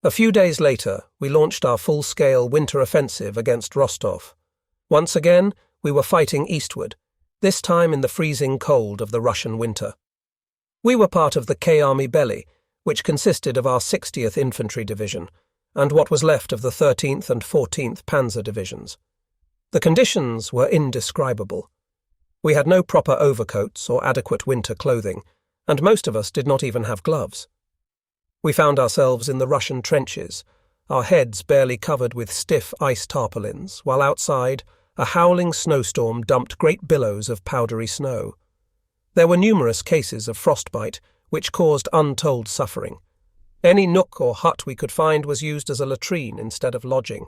A few days later, we launched our full-scale winter offensive against Rostov. Once again, we were fighting eastward, this time in the freezing cold of the Russian winter. We were part of the K-Army Belly, which consisted of our 60th Infantry Division, and what was left of the 13th and 14th Panzer Divisions. The conditions were indescribable. We had no proper overcoats or adequate winter clothing, and most of us did not even have gloves. We found ourselves in the Russian trenches, our heads barely covered with stiff ice tarpaulins, while outside, a howling snowstorm dumped great billows of powdery snow. There were numerous cases of frostbite, which caused untold suffering. Any nook or hut we could find was used as a latrine instead of lodging.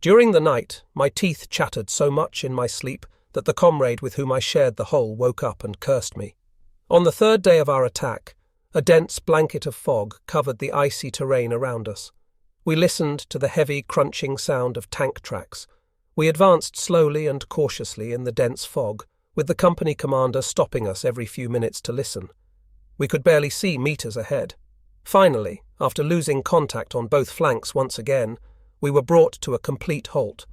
During the night, my teeth chattered so much in my sleep that the comrade with whom I shared the hole woke up and cursed me. On the third day of our attack, a dense blanket of fog covered the icy terrain around us. We listened to the heavy, crunching sound of tank tracks. We advanced slowly and cautiously in the dense fog, with the company commander stopping us every few minutes to listen. We could barely see meters ahead. Finally, after losing contact on both flanks once again, we were brought to a complete halt.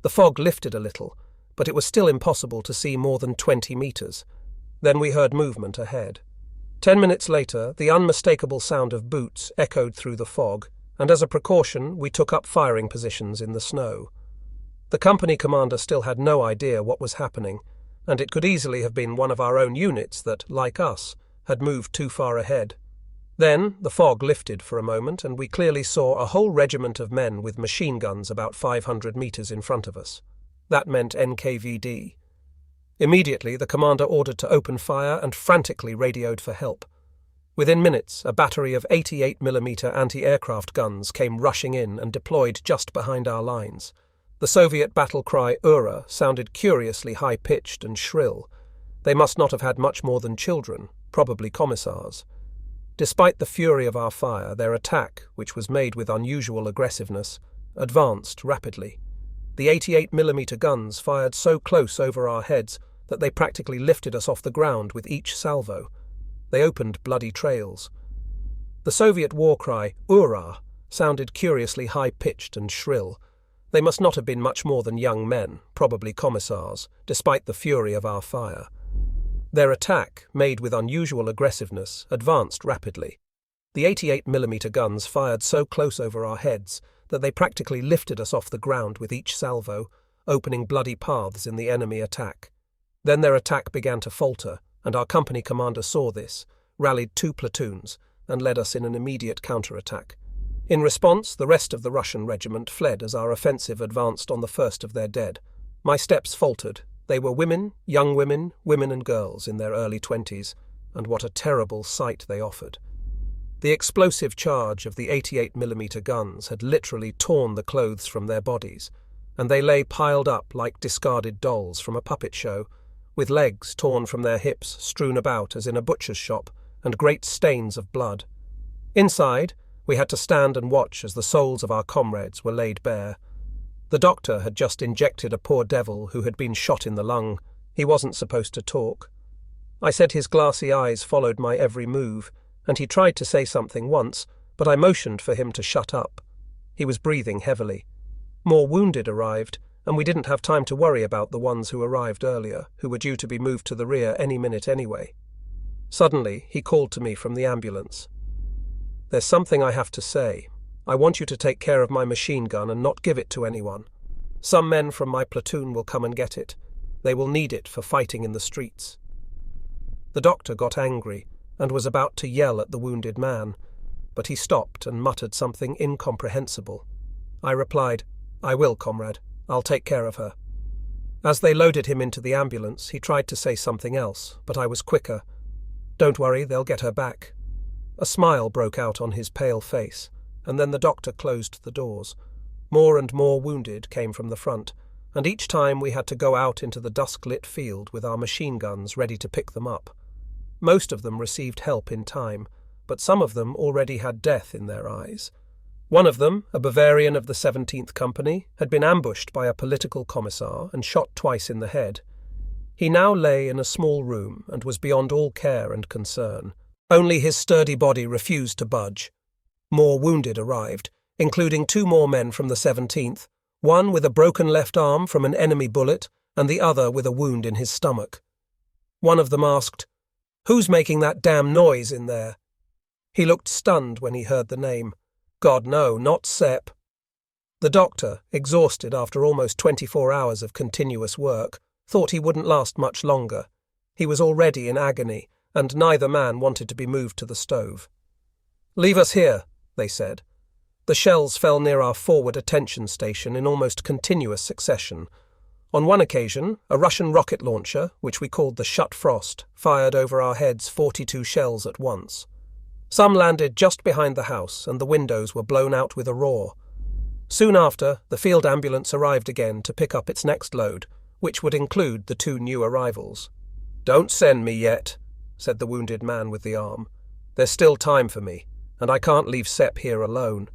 The fog lifted a little, but it was still impossible to see more than 20 meters. Then we heard movement ahead. 10 minutes later, the unmistakable sound of boots echoed through the fog, and as a precaution, we took up firing positions in the snow. The company commander still had no idea what was happening, and it could easily have been one of our own units that, like us, had moved too far ahead. Then the fog lifted for a moment, and we clearly saw a whole regiment of men with machine guns about 500 meters in front of us. That meant NKVD. Immediately, the commander ordered to open fire and frantically radioed for help. Within minutes, a battery of 88mm anti-aircraft guns came rushing in and deployed just behind our lines. The Soviet battle cry "Ura" sounded curiously high-pitched and shrill. They must not have had much more than children, probably commissars. Despite the fury of our fire, their attack, which was made with unusual aggressiveness, advanced rapidly. The 88mm guns fired so close over our heads that they practically lifted us off the ground with each salvo. They opened bloody trails. The Soviet war cry, "Ura," sounded curiously high-pitched and shrill. They must not have been much more than young men, probably commissars, despite the fury of our fire. Their attack, made with unusual aggressiveness, advanced rapidly. The 88mm guns fired so close over our heads that they practically lifted us off the ground with each salvo, opening bloody paths in the enemy attack. Then their attack began to falter, and our company commander saw this, rallied 2 platoons, and led us in an immediate counterattack. In response, the rest of the Russian regiment fled as our offensive advanced on the first of their dead. My steps faltered. They were women, young women, women and girls in their early 20s, and what a terrible sight they offered. The explosive charge of the 88mm guns had literally torn the clothes from their bodies, and they lay piled up like discarded dolls from a puppet show, with legs torn from their hips strewn about as in a butcher's shop, and great stains of blood. Inside, we had to stand and watch as the souls of our comrades were laid bare. The doctor had just injected a poor devil who had been shot in the lung. He wasn't supposed to talk. I said his glassy eyes followed my every move, and he tried to say something once, but I motioned for him to shut up. He was breathing heavily. More wounded arrived, and we didn't have time to worry about the ones who arrived earlier, who were due to be moved to the rear any minute anyway. Suddenly, he called to me from the ambulance. "There's something I have to say. I want you to take care of my machine gun and not give it to anyone. Some men from my platoon will come and get it. They will need it for fighting in the streets." The doctor got angry and was about to yell at the wounded man, but he stopped and muttered something incomprehensible. I replied, "I will, comrade. I'll take care of her." As they loaded him into the ambulance, he tried to say something else, but I was quicker. "Don't worry, they'll get her back." A smile broke out on his pale face, and then the doctor closed the doors. More and more wounded came from the front, and each time we had to go out into the dusk-lit field with our machine guns ready to pick them up. Most of them received help in time, but some of them already had death in their eyes. One of them, a Bavarian of the 17th Company, had been ambushed by a political commissar and shot twice in the head. He now lay in a small room and was beyond all care and concern. Only his sturdy body refused to budge. More wounded arrived, including 2 more men from the 17th, one with a broken left arm from an enemy bullet and the other with a wound in his stomach. One of them asked, "Who's making that damn noise in there?" He looked stunned when he heard the name. God, no, not Sepp. The doctor, exhausted after almost 24 hours of continuous work, thought he wouldn't last much longer. He was already in agony, and neither man wanted to be moved to the stove. "Leave us here," they said. The shells fell near our forward attention station in almost continuous succession. On one occasion, a Russian rocket launcher, which we called the Shut Frost, fired over our heads 42 shells at once. Some landed just behind the house, and the windows were blown out with a roar. Soon after, the field ambulance arrived again to pick up its next load, which would include the 2 new arrivals. "Don't send me yet," said the wounded man with the arm. "There's still time for me, and I can't leave Sepp here alone."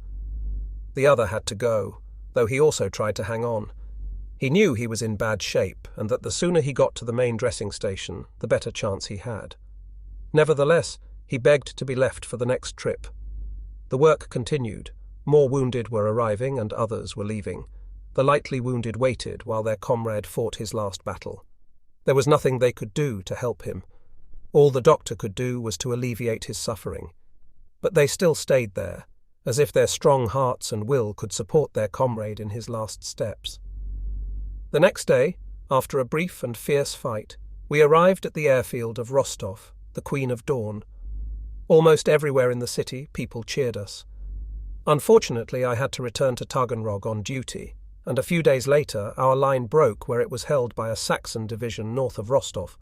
The other had to go, though he also tried to hang on. He knew he was in bad shape, and that the sooner he got to the main dressing station, the better chance he had. Nevertheless, he begged to be left for the next trip. The work continued. More wounded were arriving and others were leaving. The lightly wounded waited while their comrade fought his last battle. There was nothing they could do to help him. All the doctor could do was to alleviate his suffering. But they still stayed there, as if their strong hearts and will could support their comrade in his last steps. The next day, after a brief and fierce fight, we arrived at the airfield of Rostov, the Queen of Dawn. Almost everywhere in the city, people cheered us. Unfortunately, I had to return to Taganrog on duty, and a few days later our line broke where it was held by a Saxon division north of Rostov.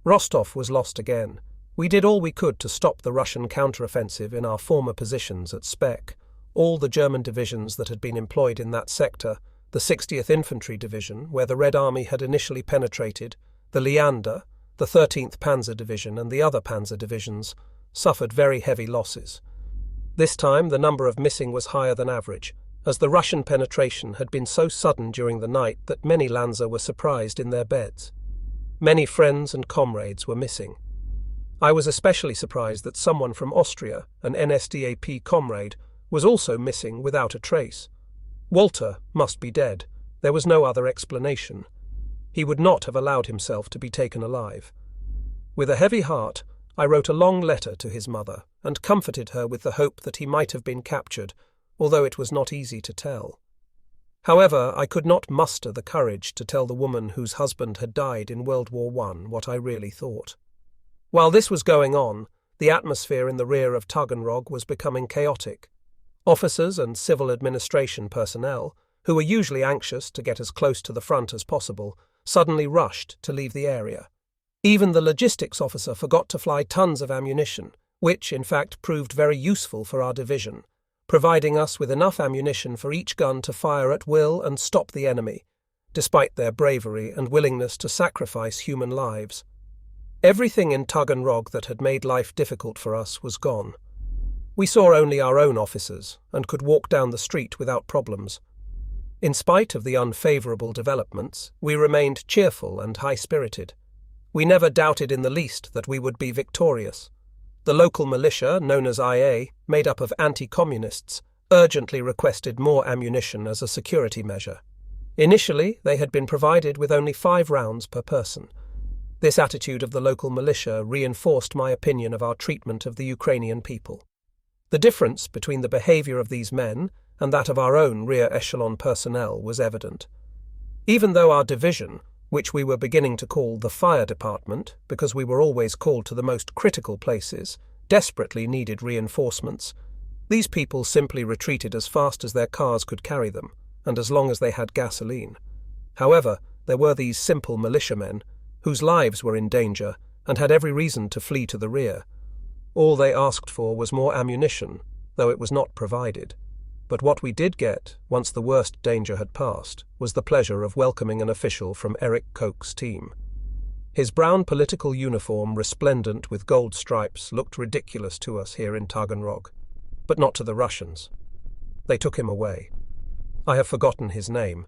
Rostov was lost again. We did all we could to stop the Russian counteroffensive in our former positions at Spek. All the German divisions that had been employed in that sector, the 60th Infantry Division, where the Red Army had initially penetrated, the Leander, the 13th Panzer Division and the other Panzer divisions, suffered very heavy losses. This time the number of missing was higher than average, as the Russian penetration had been so sudden during the night that many Lanzer were surprised in their beds. Many friends and comrades were missing. I was especially surprised that someone from Austria, an NSDAP comrade, was also missing without a trace. Walter must be dead. There was no other explanation. He would not have allowed himself to be taken alive. With a heavy heart, I wrote a long letter to his mother and comforted her with the hope that he might have been captured, although it was not easy to tell. However, I could not muster the courage to tell the woman whose husband had died in World War I what I really thought. While this was going on, the atmosphere in the rear of Taganrog was becoming chaotic. Officers and civil administration personnel, who were usually anxious to get as close to the front as possible, suddenly rushed to leave the area. Even the logistics officer forgot to fly tons of ammunition, which, in fact, proved very useful for our division, providing us with enough ammunition for each gun to fire at will and stop the enemy, despite their bravery and willingness to sacrifice human lives. Everything in Taganrog that had made life difficult for us was gone. We saw only our own officers and could walk down the street without problems. In spite of the unfavourable developments, we remained cheerful and high-spirited. We never doubted in the least that we would be victorious. The local militia, known as IA, made up of anti-communists, urgently requested more ammunition as a security measure. Initially, they had been provided with only 5 rounds per person. This attitude of the local militia reinforced my opinion of our treatment of the Ukrainian people. The difference between the behaviour of these men and that of our own rear echelon personnel was evident. Even though our division, which we were beginning to call the fire department because we were always called to the most critical places, desperately needed reinforcements, these people simply retreated as fast as their cars could carry them, and as long as they had gasoline. However, there were these simple militiamen, whose lives were in danger and had every reason to flee to the rear. All they asked for was more ammunition, though it was not provided. But what we did get, once the worst danger had passed, was the pleasure of welcoming an official from Eric Koch's team. His brown political uniform, resplendent with gold stripes, looked ridiculous to us here in Taganrog, but not to the Russians. They took him away. I have forgotten his name,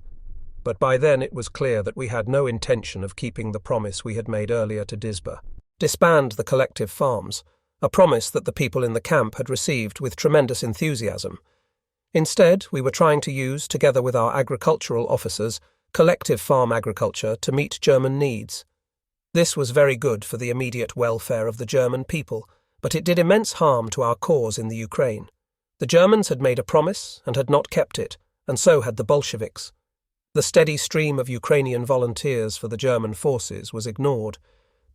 but by then it was clear that we had no intention of keeping the promise we had made earlier to Disba. Disband the collective farms, a promise that the people in the camp had received with tremendous enthusiasm. Instead, we were trying to use, together with our agricultural officers, collective farm agriculture to meet German needs. This was very good for the immediate welfare of the German people, but it did immense harm to our cause in the Ukraine. The Germans had made a promise and had not kept it, and so had the Bolsheviks. The steady stream of Ukrainian volunteers for the German forces was ignored.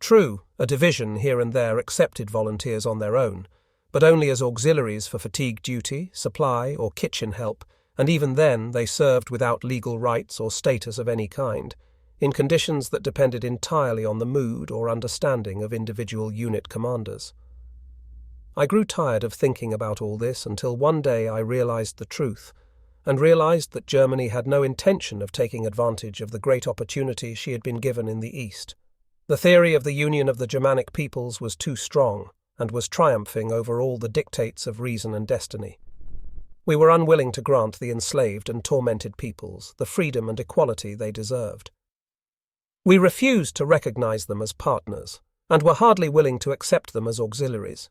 True, a division here and there accepted volunteers on their own, but only as auxiliaries for fatigue duty, supply, or kitchen help, and even then they served without legal rights or status of any kind, in conditions that depended entirely on the mood or understanding of individual unit commanders. I grew tired of thinking about all this until one day I realized the truth, and realized that Germany had no intention of taking advantage of the great opportunity she had been given in the East. The theory of the union of the Germanic peoples was too strong, and was triumphing over all the dictates of reason and destiny. We were unwilling to grant the enslaved and tormented peoples the freedom and equality they deserved. We refused to recognize them as partners, and were hardly willing to accept them as auxiliaries.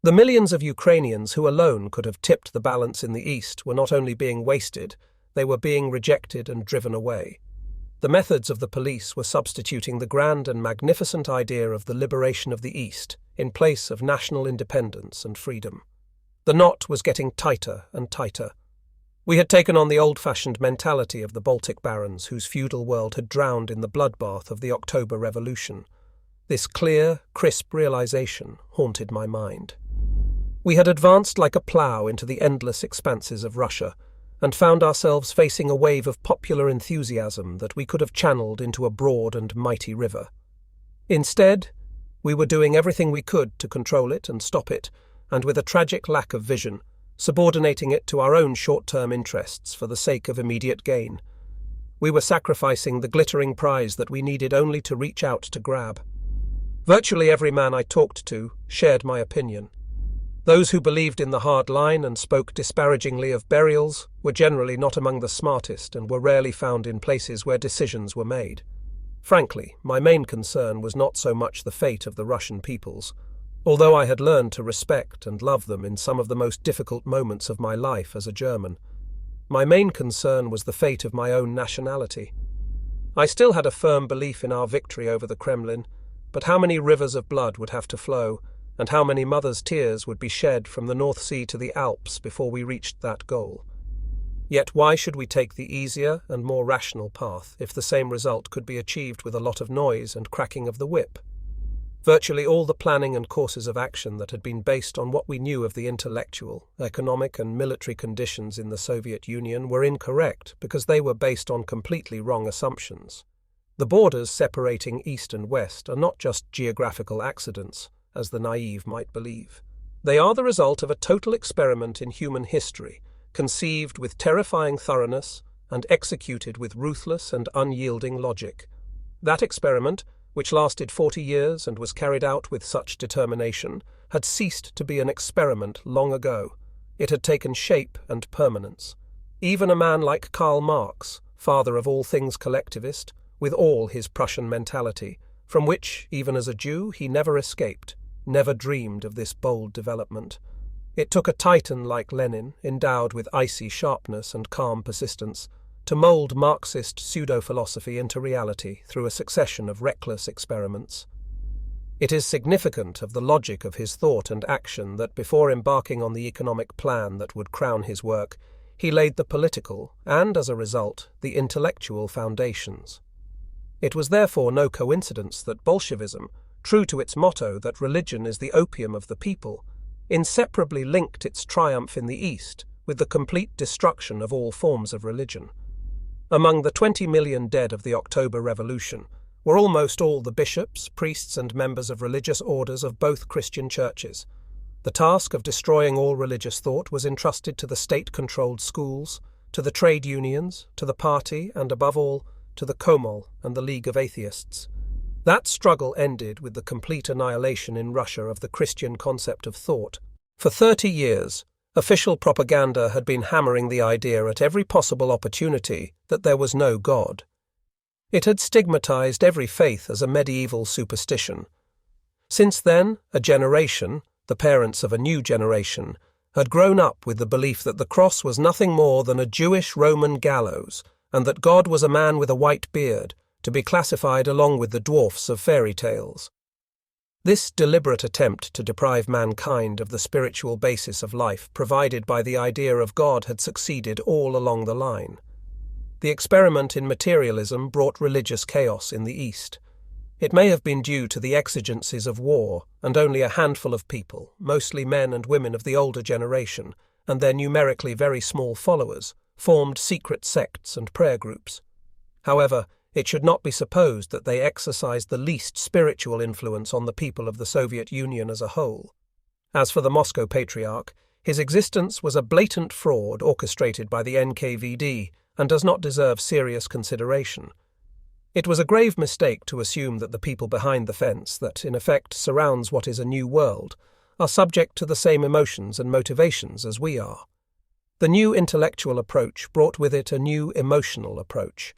The millions of Ukrainians who alone could have tipped the balance in the East were not only being wasted, they were being rejected and driven away. The methods of the police were substituting the grand and magnificent idea of the liberation of the East in place of national independence and freedom. The knot was getting tighter and tighter. We had taken on the old-fashioned mentality of the Baltic barons whose feudal world had drowned in the bloodbath of the October Revolution. This clear, crisp realization haunted my mind. We had advanced like a plough into the endless expanses of Russia, and found ourselves facing a wave of popular enthusiasm that we could have channeled into a broad and mighty river. Instead, we were doing everything we could to control it and stop it, and with a tragic lack of vision, subordinating it to our own short-term interests for the sake of immediate gain. We were sacrificing the glittering prize that we needed only to reach out to grab. Virtually every man I talked to shared my opinion. Those who believed in the hard line and spoke disparagingly of burials were generally not among the smartest and were rarely found in places where decisions were made. Frankly, my main concern was not so much the fate of the Russian peoples, although I had learned to respect and love them in some of the most difficult moments of my life as a German. My main concern was the fate of my own nationality. I still had a firm belief in our victory over the Kremlin, but how many rivers of blood would have to flow, and how many mothers' tears would be shed from the North Sea to the Alps before we reached that goal? Yet why should we take the easier and more rational path if the same result could be achieved with a lot of noise and cracking of the whip? Virtually all the planning and courses of action that had been based on what we knew of the intellectual, economic and military conditions in the Soviet Union were incorrect because they were based on completely wrong assumptions. The borders separating East and West are not just geographical accidents, as the naive might believe. They are the result of a total experiment in human history, conceived with terrifying thoroughness and executed with ruthless and unyielding logic. That experiment, which lasted 40 years and was carried out with such determination, had ceased to be an experiment long ago. It had taken shape and permanence. Even a man like Karl Marx, father of all things collectivist, with all his Prussian mentality, from which, even as a Jew, he never escaped, never dreamed of this bold development. It took a titan like Lenin, endowed with icy sharpness and calm persistence, to mould Marxist pseudo-philosophy into reality through a succession of reckless experiments. It is significant of the logic of his thought and action that before embarking on the economic plan that would crown his work, he laid the political and, as a result, the intellectual foundations. It was therefore no coincidence that Bolshevism, true to its motto that religion is the opium of the people, inseparably linked its triumph in the East with the complete destruction of all forms of religion. Among the 20 million dead of the October Revolution were almost all the bishops, priests, and members of religious orders of both Christian churches. The task of destroying all religious thought was entrusted to the state-controlled schools, to the trade unions, to the party, and above all, to the Komol and the League of Atheists. That struggle ended with the complete annihilation in Russia of the Christian concept of thought. For 30 years, official propaganda had been hammering the idea at every possible opportunity that there was no God. It had stigmatized every faith as a medieval superstition. Since then, a generation, the parents of a new generation, had grown up with the belief that the cross was nothing more than a Jewish Roman gallows, and that God was a man with a white beard, to be classified along with the dwarfs of fairy tales. This deliberate attempt to deprive mankind of the spiritual basis of life provided by the idea of God had succeeded all along the line. The experiment in materialism brought religious chaos in the East. It may have been due to the exigencies of war, and only a handful of people, mostly men and women of the older generation, and their numerically very small followers, formed secret sects and prayer groups. However, it should not be supposed that they exercised the least spiritual influence on the people of the Soviet Union as a whole. As for the Moscow Patriarch, his existence was a blatant fraud orchestrated by the NKVD and does not deserve serious consideration. It was a grave mistake to assume that the people behind the fence that, in effect, surrounds what is a new world, are subject to the same emotions and motivations as we are. The new intellectual approach brought with it a new emotional approach.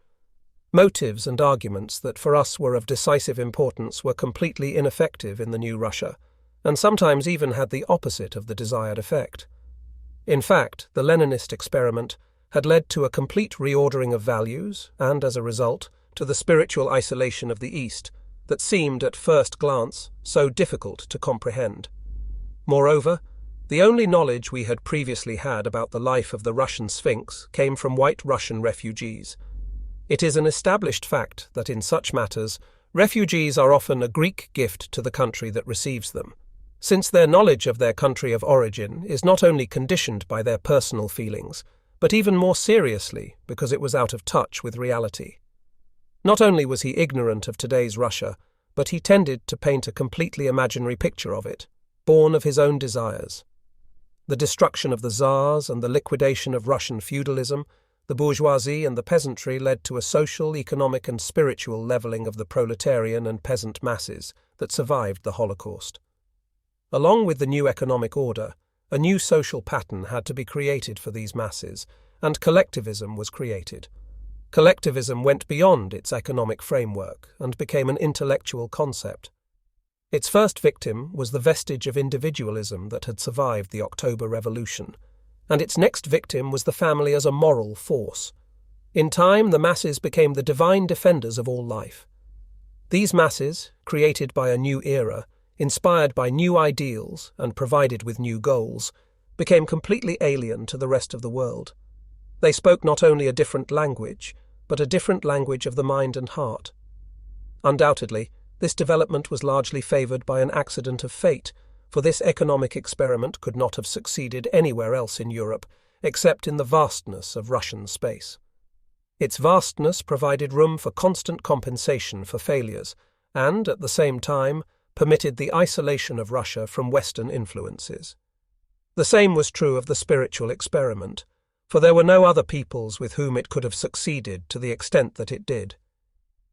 Motives and arguments that for us were of decisive importance were completely ineffective in the new Russia, and sometimes even had the opposite of the desired effect. In fact, the Leninist experiment had led to a complete reordering of values and, as a result, to the spiritual isolation of the East that seemed, at first glance, so difficult to comprehend. Moreover, the only knowledge we had previously had about the life of the Russian Sphinx came from white Russian refugees. It is an established fact that in such matters, refugees are often a Greek gift to the country that receives them, since their knowledge of their country of origin is not only conditioned by their personal feelings, but even more seriously because it was out of touch with reality. Not only was he ignorant of today's Russia, but he tended to paint a completely imaginary picture of it, born of his own desires. The destruction of the Tsars and the liquidation of Russian feudalism, the bourgeoisie and the peasantry led to a social, economic and spiritual levelling of the proletarian and peasant masses that survived the Holocaust. Along with the new economic order, a new social pattern had to be created for these masses, and collectivism was created. Collectivism went beyond its economic framework and became an intellectual concept. Its first victim was the vestige of individualism that had survived the October Revolution, and its next victim was the family as a moral force. In time, the masses became the divine defenders of all life. These masses, created by a new era, inspired by new ideals and provided with new goals, became completely alien to the rest of the world. They spoke not only a different language, but a different language of the mind and heart. Undoubtedly, this development was largely favoured by an accident of fate, for this economic experiment could not have succeeded anywhere else in Europe, except in the vastness of Russian space. Its vastness provided room for constant compensation for failures, and, at the same time, permitted the isolation of Russia from Western influences. The same was true of the spiritual experiment, for there were no other peoples with whom it could have succeeded to the extent that it did.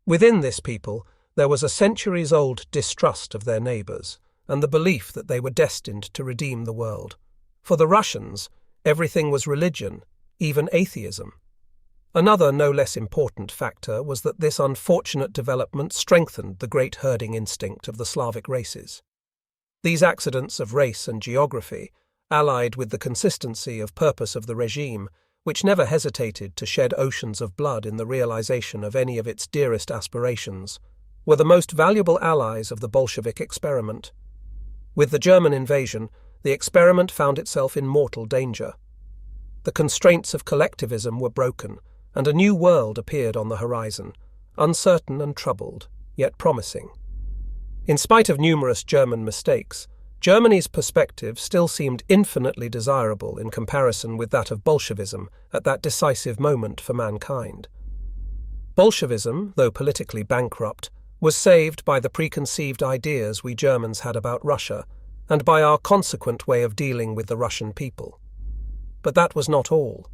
Within this people, there was a centuries-old distrust of their neighbours, and the belief that they were destined to redeem the world. For the Russians, everything was religion, even atheism. Another no less important factor was that this unfortunate development strengthened the great herding instinct of the Slavic races. These accidents of race and geography, allied with the consistency of purpose of the regime, which never hesitated to shed oceans of blood in the realization of any of its dearest aspirations, were the most valuable allies of the Bolshevik experiment. With the German invasion, the experiment found itself in mortal danger. The constraints of collectivism were broken, and a new world appeared on the horizon, uncertain and troubled, yet promising. In spite of numerous German mistakes, Germany's perspective still seemed infinitely desirable in comparison with that of Bolshevism at that decisive moment for mankind. Bolshevism, though politically bankrupt, was saved by the preconceived ideas we Germans had about Russia, and by our consequent way of dealing with the Russian people. But that was not all.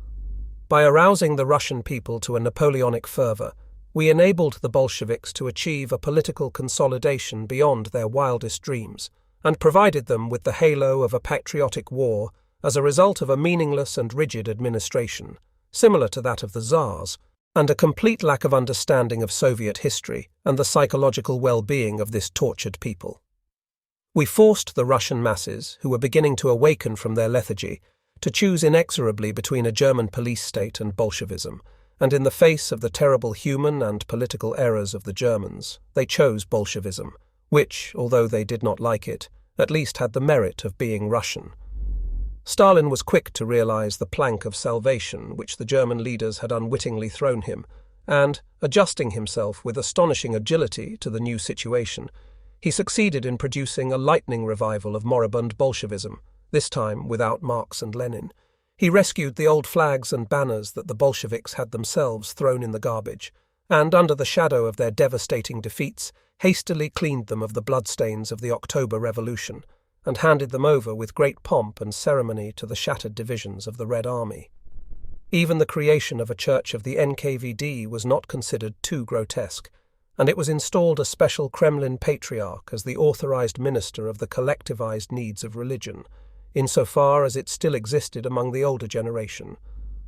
By arousing the Russian people to a Napoleonic fervour, we enabled the Bolsheviks to achieve a political consolidation beyond their wildest dreams, and provided them with the halo of a patriotic war as a result of a meaningless and rigid administration, similar to that of the Tsars, and a complete lack of understanding of Soviet history and the psychological well-being of this tortured people. We forced the Russian masses, who were beginning to awaken from their lethargy, to choose inexorably between a German police state and Bolshevism, and in the face of the terrible human and political errors of the Germans, they chose Bolshevism, which, although they did not like it, at least had the merit of being Russian. Stalin was quick to realize the plank of salvation which the German leaders had unwittingly thrown him, and, adjusting himself with astonishing agility to the new situation, he succeeded in producing a lightning revival of moribund Bolshevism, this time without Marx and Lenin. He rescued the old flags and banners that the Bolsheviks had themselves thrown in the garbage, and, under the shadow of their devastating defeats, hastily cleaned them of the bloodstains of the October Revolution, and handed them over with great pomp and ceremony to the shattered divisions of the Red Army. Even the creation of a church of the NKVD was not considered too grotesque, and it was installed a special Kremlin patriarch as the authorized minister of the collectivized needs of religion, insofar as it still existed among the older generation.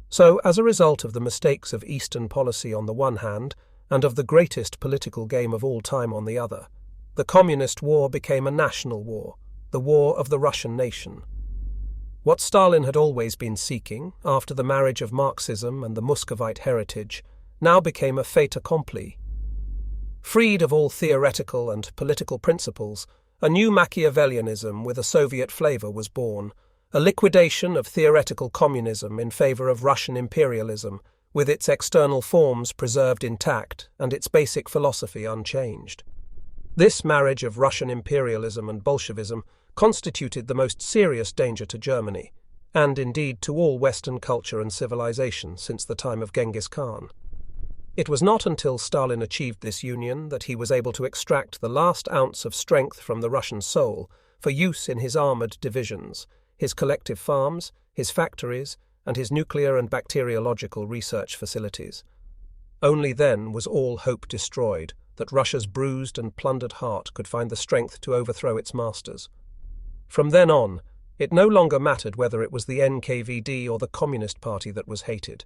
So, as a result of the mistakes of Eastern policy on the one hand, and of the greatest political game of all time on the other, the Communist War became a national war, the war of the Russian nation. What Stalin had always been seeking, after the marriage of Marxism and the Muscovite heritage, now became a fait accompli. Freed of all theoretical and political principles, a new Machiavellianism with a Soviet flavor was born, a liquidation of theoretical communism in favor of Russian imperialism, with its external forms preserved intact and its basic philosophy unchanged. This marriage of Russian imperialism and Bolshevism constituted the most serious danger to Germany, and indeed to all Western culture and civilization since the time of Genghis Khan. It was not until Stalin achieved this union that he was able to extract the last ounce of strength from the Russian soul for use in his armored divisions, his collective farms, his factories, and his nuclear and bacteriological research facilities. Only then was all hope destroyed that Russia's bruised and plundered heart could find the strength to overthrow its masters. From then on, it no longer mattered whether it was the NKVD or the Communist Party that was hated.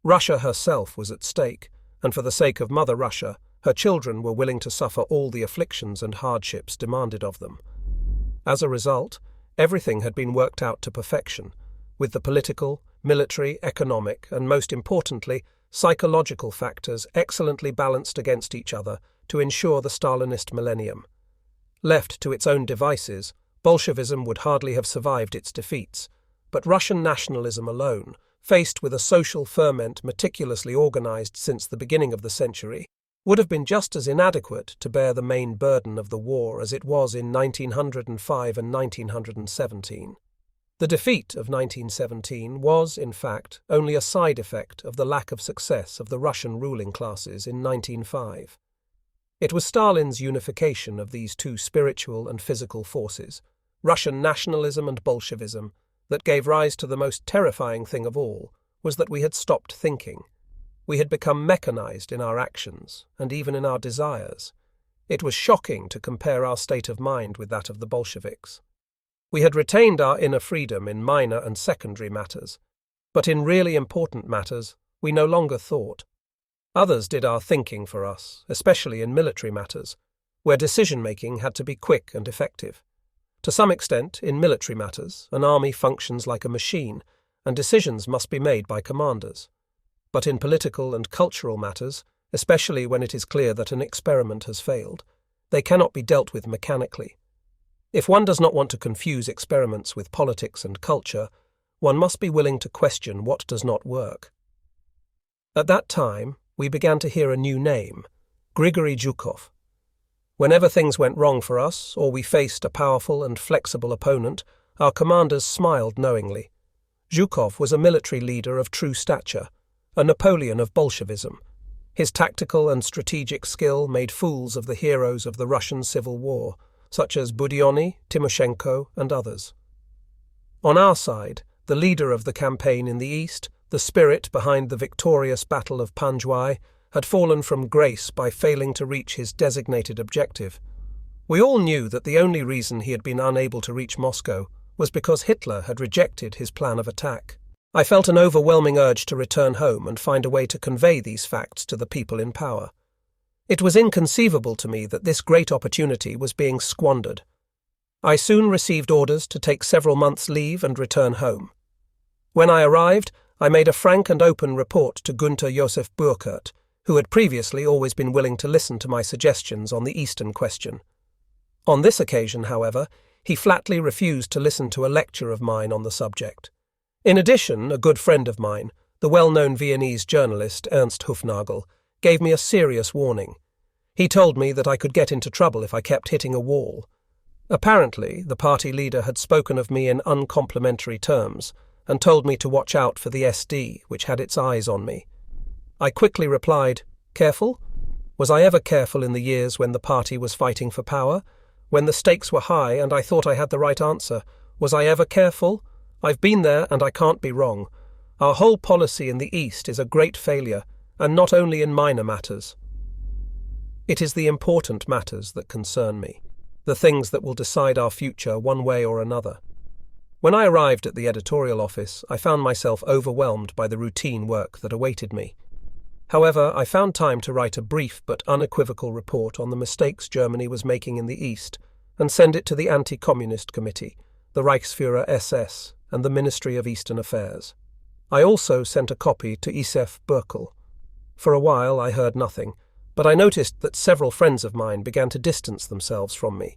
Russia herself was at stake, and for the sake of Mother Russia, her children were willing to suffer all the afflictions and hardships demanded of them. As a result, everything had been worked out to perfection, with the political, military, economic, and most importantly, psychological factors excellently balanced against each other to ensure the Stalinist millennium. Left to its own devices, Bolshevism would hardly have survived its defeats, but Russian nationalism alone, faced with a social ferment meticulously organized since the beginning of the century, would have been just as inadequate to bear the main burden of the war as it was in 1905 and 1917. The defeat of 1917 was, in fact, only a side effect of the lack of success of the Russian ruling classes in 1905. It was Stalin's unification of these two spiritual and physical forces, Russian nationalism and Bolshevism, that gave rise to the most terrifying thing of all, was that we had stopped thinking. We had become mechanized in our actions, and even in our desires. It was shocking to compare our state of mind with that of the Bolsheviks. We had retained our inner freedom in minor and secondary matters, but in really important matters we no longer thought. Others did our thinking for us, especially in military matters, where decision-making had to be quick and effective. To some extent, in military matters, an army functions like a machine, and decisions must be made by commanders. But in political and cultural matters, especially when it is clear that an experiment has failed, they cannot be dealt with mechanically. If one does not want to confuse experiments with politics and culture, one must be willing to question what does not work. At that time, we began to hear a new name, Grigory Zhukov. Whenever things went wrong for us, or we faced a powerful and flexible opponent, our commanders smiled knowingly. Zhukov was a military leader of true stature, a Napoleon of Bolshevism. His tactical and strategic skill made fools of the heroes of the Russian Civil War, such as Budyonny, Timoshenko, and others. On our side, the leader of the campaign in the east, the spirit behind the victorious Battle of Panjwai, had fallen from grace by failing to reach his designated objective. We all knew that the only reason he had been unable to reach Moscow was because Hitler had rejected his plan of attack. I felt an overwhelming urge to return home and find a way to convey these facts to the people in power. It was inconceivable to me that this great opportunity was being squandered. I soon received orders to take several months' leave and return home. When I arrived, I made a frank and open report to Günther Josef Burkert, who had previously always been willing to listen to my suggestions on the Eastern question. On this occasion, however, he flatly refused to listen to a lecture of mine on the subject. In addition, a good friend of mine, the well-known Viennese journalist Ernst Hufnagel, gave me a serious warning. He told me that I could get into trouble if I kept hitting a wall. Apparently, the party leader had spoken of me in uncomplimentary terms and told me to watch out for the SD, which had its eyes on me. I quickly replied, "Careful? Was I ever careful in the years when the party was fighting for power? When the stakes were high and I thought I had the right answer? Was I ever careful? I've been there and I can't be wrong. Our whole policy in the East is a great failure, and not only in minor matters. It is the important matters that concern me, the things that will decide our future one way or another." When I arrived at the editorial office, I found myself overwhelmed by the routine work that awaited me. However, I found time to write a brief but unequivocal report on the mistakes Germany was making in the East and send it to the Anti-Communist Committee, the Reichsführer SS, and the Ministry of Eastern Affairs. I also sent a copy to Josef Burkel. For a while I heard nothing, but I noticed that several friends of mine began to distance themselves from me.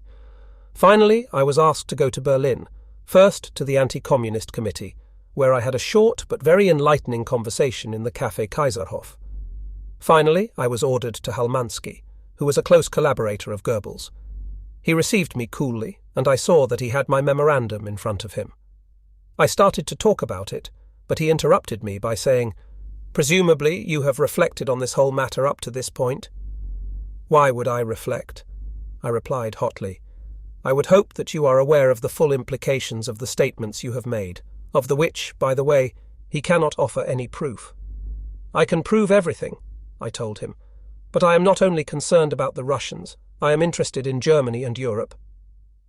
Finally, I was asked to go to Berlin, first to the Anti-Communist Committee, where I had a short but very enlightening conversation in the Café Kaiserhof. Finally, I was ordered to Halmansky, who was a close collaborator of Goebbels. He received me coolly, and I saw that he had my memorandum in front of him. I started to talk about it, but he interrupted me by saying, "Presumably you have reflected on this whole matter up to this point?" "Why would I reflect?" I replied hotly. "I would hope that you are aware of the full implications of the statements you have made, of the which, by the way, he cannot offer any proof." "I can prove everything," I told him, "but I am not only concerned about the Russians, I am interested in Germany and Europe."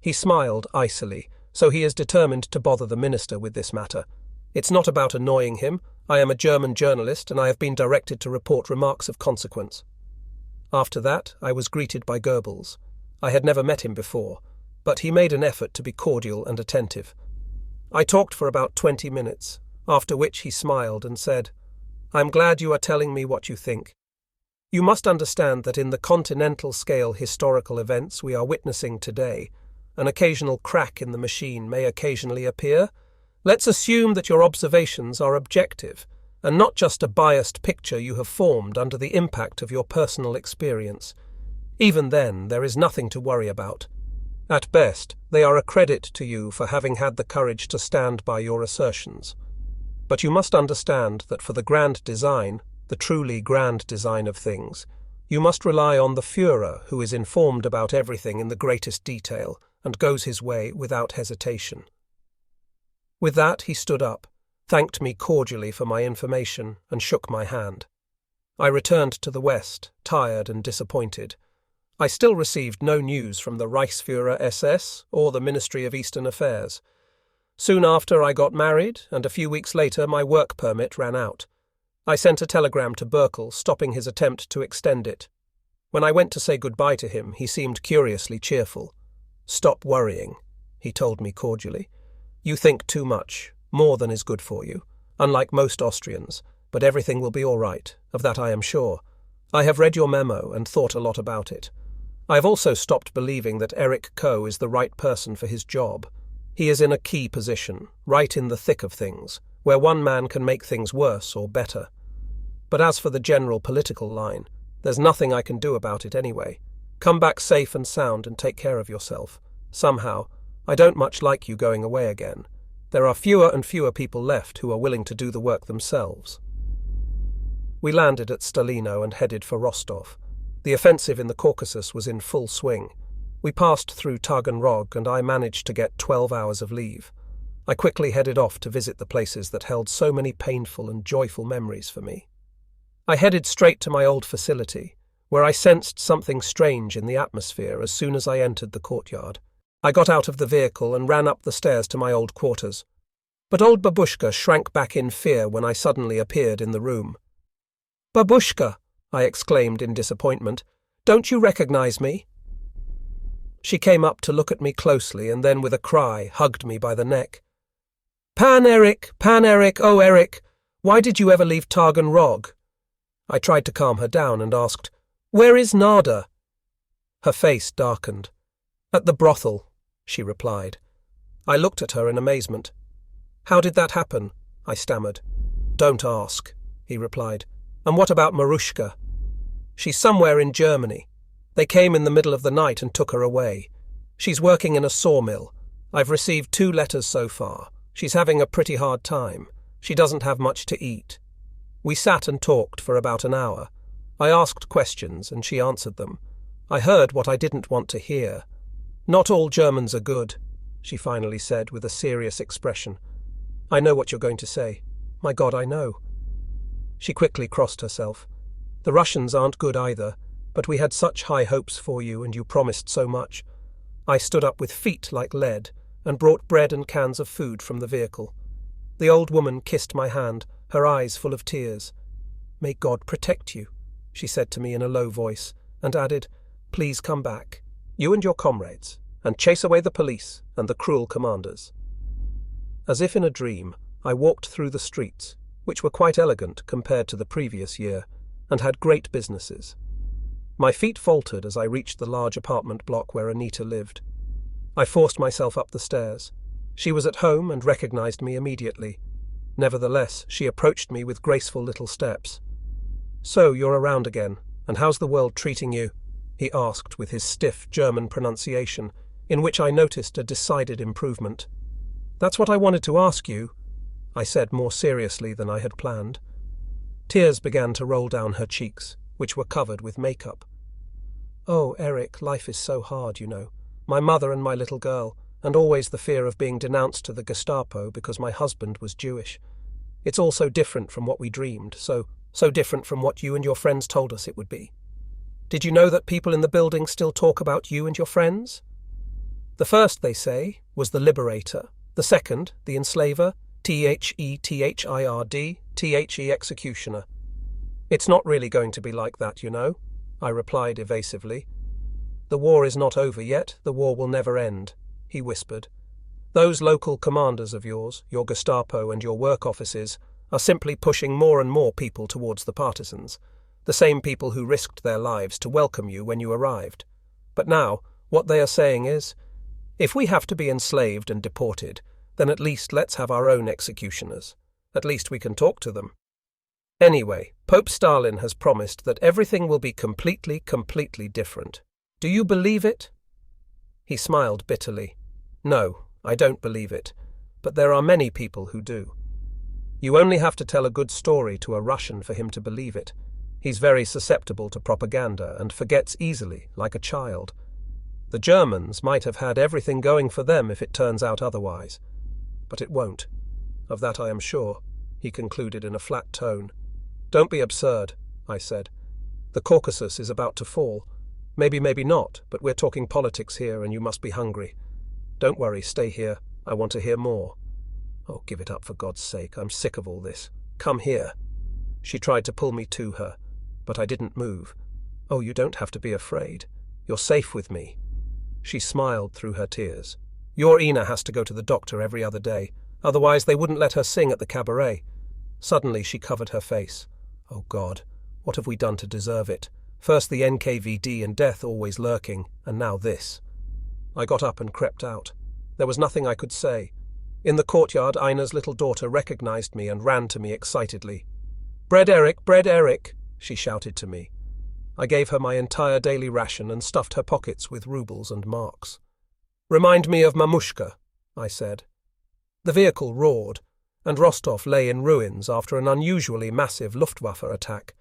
He smiled icily, so he is determined to bother the minister with this matter. It's not about annoying him. I am a German journalist and I have been directed to report remarks of consequence. After that, I was greeted by Goebbels. I had never met him before, but he made an effort to be cordial and attentive. I talked for about 20 minutes, after which he smiled and said, "I'm glad you are telling me what you think. You must understand that in the continental-scale historical events we are witnessing today, an occasional crack in the machine may occasionally appear. Let's assume that your observations are objective, and not just a biased picture you have formed under the impact of your personal experience. Even then, there is nothing to worry about. At best, they are a credit to you for having had the courage to stand by your assertions. But you must understand that for the grand design, the truly grand design of things, you must rely on the Führer, who is informed about everything in the greatest detail and goes his way without hesitation." With that, he stood up, thanked me cordially for my information, and shook my hand. I returned to the West, tired and disappointed. I still received no news from the Reichsführer SS or the Ministry of Eastern Affairs. Soon after I got married, and a few weeks later my work permit ran out. I sent a telegram to Burkel, stopping his attempt to extend it. When I went to say goodbye to him, he seemed curiously cheerful. "Stop worrying," he told me cordially. "You think too much, more than is good for you, unlike most Austrians, but everything will be all right, of that I am sure. I have read your memo and thought a lot about it. I have also stopped believing that Erich Koh is the right person for his job. He is in a key position, right in the thick of things, where one man can make things worse or better. But as for the general political line, there's nothing I can do about it anyway. Come back safe and sound and take care of yourself. Somehow, I don't much like you going away again. There are fewer and fewer people left who are willing to do the work themselves." We landed at Stalino and headed for Rostov. The offensive in the Caucasus was in full swing. We passed through Taganrog and I managed to get 12 hours of leave. I quickly headed off to visit the places that held so many painful and joyful memories for me. I headed straight to my old facility, where I sensed something strange in the atmosphere as soon as I entered the courtyard. I got out of the vehicle and ran up the stairs to my old quarters. But old Babushka shrank back in fear when I suddenly appeared in the room. "Babushka!" I exclaimed in disappointment. "Don't you recognize me?" She came up to look at me closely and then with a cry hugged me by the neck. Pan Eric, oh Eric, why did you ever leave Targan Rog? I tried to calm her down and asked, Where is Nada? Her face darkened. At the brothel, she replied. I looked at her in amazement. How did that happen? I stammered. Don't ask, he replied. And what about Marushka? She's somewhere in Germany. They came in the middle of the night and took her away. She's working in a sawmill. I've received 2 letters so far. She's having a pretty hard time. She doesn't have much to eat. We sat and talked for about an hour. I asked questions and she answered them. I heard what I didn't want to hear. Not all Germans are good, she finally said with a serious expression. I know what you're going to say. My God, I know. She quickly crossed herself. The Russians aren't good either, but we had such high hopes for you and you promised so much. I stood up with feet like lead and brought bread and cans of food from the vehicle. The old woman kissed my hand, her eyes full of tears. May God protect you, she said to me in a low voice, and added, Please come back, you and your comrades, and chase away the police and the cruel commanders. As if in a dream, I walked through the streets, which were quite elegant compared to the previous year, and had great businesses. My feet faltered as I reached the large apartment block where Anita lived. I forced myself up the stairs. She was at home and recognized me immediately. Nevertheless, she approached me with graceful little steps. So, you're around again, and how's the world treating you? He asked with his stiff German pronunciation, in which I noticed a decided improvement. That's what I wanted to ask you, I said more seriously than I had planned. Tears began to roll down her cheeks, which were covered with makeup. Oh, Eric, life is so hard, you know. My mother and my little girl, and always the fear of being denounced to the Gestapo because my husband was Jewish. It's all so different from what we dreamed, so different from what you and your friends told us it would be. Did you know that people in the building still talk about you and your friends? The first, they say, was the liberator. The second, the enslaver, THETHIRD, executioner. It's not really going to be like that, you know, I replied evasively. The war is not over yet, the war will never end, he whispered. Those local commanders of yours, your Gestapo and your work offices, are simply pushing more and more people towards the partisans, the same people who risked their lives to welcome you when you arrived. But now, what they are saying is, if we have to be enslaved and deported, then at least let's have our own executioners. At least we can talk to them. Anyway, Pope Stalin has promised that everything will be completely different. Do you believe it? He smiled bitterly. No, I don't believe it, but there are many people who do. You only have to tell a good story to a Russian for him to believe it. He's very susceptible to propaganda and forgets easily, like a child. The Germans might have had everything going for them if it turns out otherwise. But it won't. Of that I am sure, he concluded in a flat tone. Don't be absurd, I said. The Caucasus is about to fall. Maybe not, but we're talking politics here and you must be hungry. Don't worry, stay here. I want to hear more. Oh, give it up for God's sake. I'm sick of all this. Come here. She tried to pull me to her, but I didn't move. Oh, you don't have to be afraid. You're safe with me. She smiled through her tears. Your Ina has to go to the doctor every other day. Otherwise they wouldn't let her sing at the cabaret. Suddenly she covered her face. Oh God, what have we done to deserve it? First the NKVD and death always lurking, and now this. I got up and crept out. There was nothing I could say. In the courtyard, Ina's little daughter recognized me and ran to me excitedly. Bread Eric, she shouted to me. I gave her my entire daily ration and stuffed her pockets with rubles and marks. Remind me of Mamushka, I said. The vehicle roared, and Rostov lay in ruins after an unusually massive Luftwaffe attack.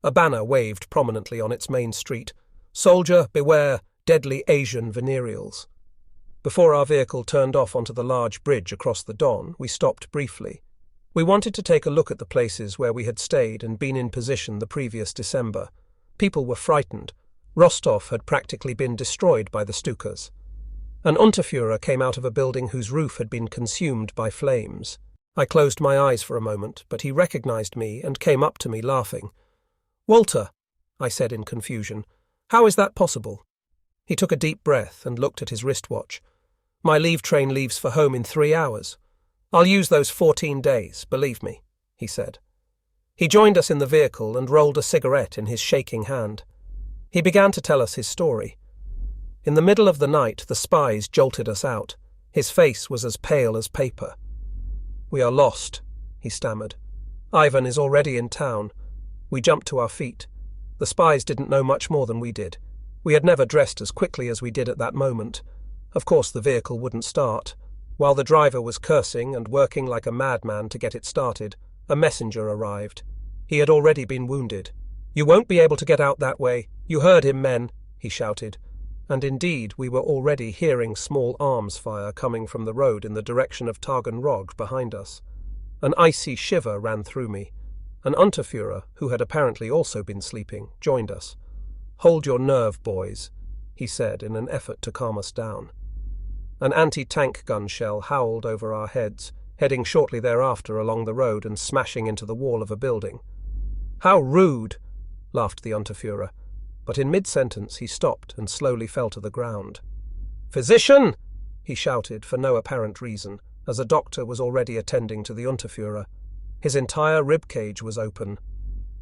A banner waved prominently on its main street. Soldier, beware, deadly Asian venereals. Before our vehicle turned off onto the large bridge across the Don, we stopped briefly. We wanted to take a look at the places where we had stayed and been in position the previous December. People were frightened. Rostov had practically been destroyed by the Stukas. An Unterführer came out of a building whose roof had been consumed by flames. I closed my eyes for a moment, but he recognized me and came up to me laughing. Walter, I said in confusion, how is that possible? He took a deep breath and looked at his wristwatch. My leave train leaves for home in 3 hours. I'll use those 14 days, believe me, he said. He joined us in the vehicle and rolled a cigarette in his shaking hand. He began to tell us his story. In the middle of the night, the spies jolted us out. His face was as pale as paper. "We are lost," he stammered. "Ivan is already in town." We jumped to our feet. The spies didn't know much more than we did. We had never dressed as quickly as we did at that moment. Of course the vehicle wouldn't start. While the driver was cursing and working like a madman to get it started, a messenger arrived. He had already been wounded. "You won't be able to get out that way. You heard him, men," he shouted. And indeed, we were already hearing small arms fire coming from the road in the direction of Taganrog behind us. An icy shiver ran through me. An Unterführer, who had apparently also been sleeping, joined us. "Hold your nerve, boys," he said in an effort to calm us down. An anti-tank gun shell howled over our heads, heading shortly thereafter along the road and smashing into the wall of a building. "How rude!" laughed the Unterführer, but in mid-sentence he stopped and slowly fell to the ground. "Physician!" he shouted for no apparent reason, as a doctor was already attending to the Unterführer. His entire rib-cage was open.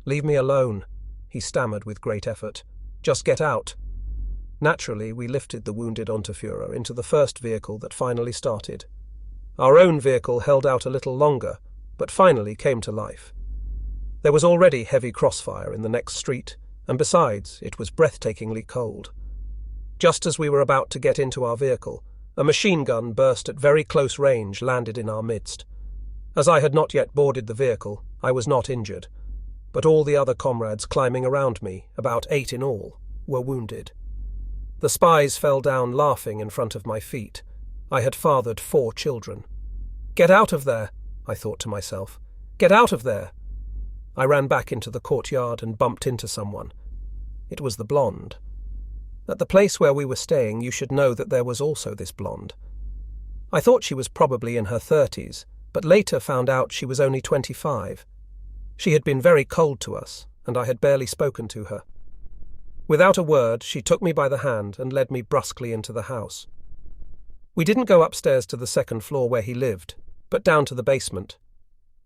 "Leave me alone," he stammered with great effort. "Just get out." Naturally, we lifted the wounded Unterführer into the first vehicle that finally started. Our own vehicle held out a little longer, but finally came to life. There was already heavy crossfire in the next street, and besides, it was breathtakingly cold. Just as we were about to get into our vehicle, a machine gun burst at very close range landed in our midst. As I had not yet boarded the vehicle, I was not injured, but all the other comrades climbing around me, about 8 in all, were wounded. The spies fell down laughing in front of my feet. I had fathered 4 children. "Get out of there," I thought to myself. "Get out of there." I ran back into the courtyard and bumped into someone. It was the blonde. At the place where we were staying, you should know that there was also this blonde. I thought she was probably in her 30s, but later found out she was only 25. She had been very cold to us, and I had barely spoken to her. Without a word, she took me by the hand and led me brusquely into the house. We didn't go upstairs to the second floor where he lived, but down to the basement.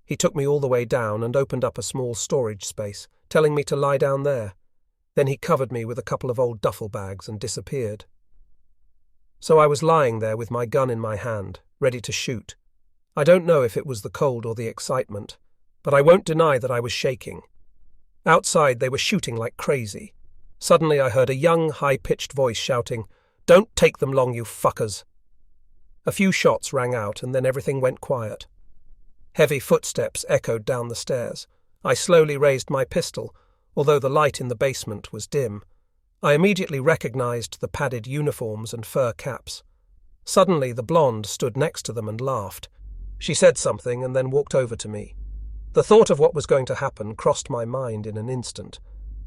He took me all the way down and opened up a small storage space, telling me to lie down there. Then he covered me with a couple of old duffel bags and disappeared. So I was lying there with my gun in my hand, ready to shoot. I don't know if it was the cold or the excitement, but I won't deny that I was shaking. Outside they were shooting like crazy. Suddenly I heard a young, high-pitched voice shouting, "Don't take them long, you fuckers." A few shots rang out and then everything went quiet. Heavy footsteps echoed down the stairs. I slowly raised my pistol, although the light in the basement was dim. I immediately recognized the padded uniforms and fur caps. Suddenly the blonde stood next to them and laughed. She said something and then walked over to me. The thought of what was going to happen crossed my mind in an instant,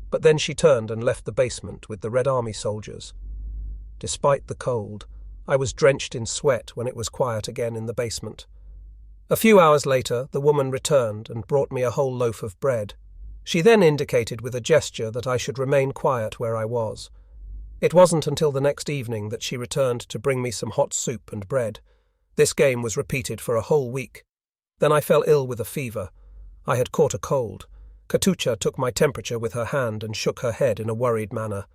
but then she turned and left the basement with the Red Army soldiers. Despite the cold, I was drenched in sweat when it was quiet again in the basement. A few hours later, the woman returned and brought me a whole loaf of bread. She then indicated with a gesture that I should remain quiet where I was. It wasn't until the next evening that she returned to bring me some hot soup and bread. This game was repeated for a whole week. Then I fell ill with a fever. I had caught a cold. Katusha took my temperature with her hand and shook her head in a worried manner.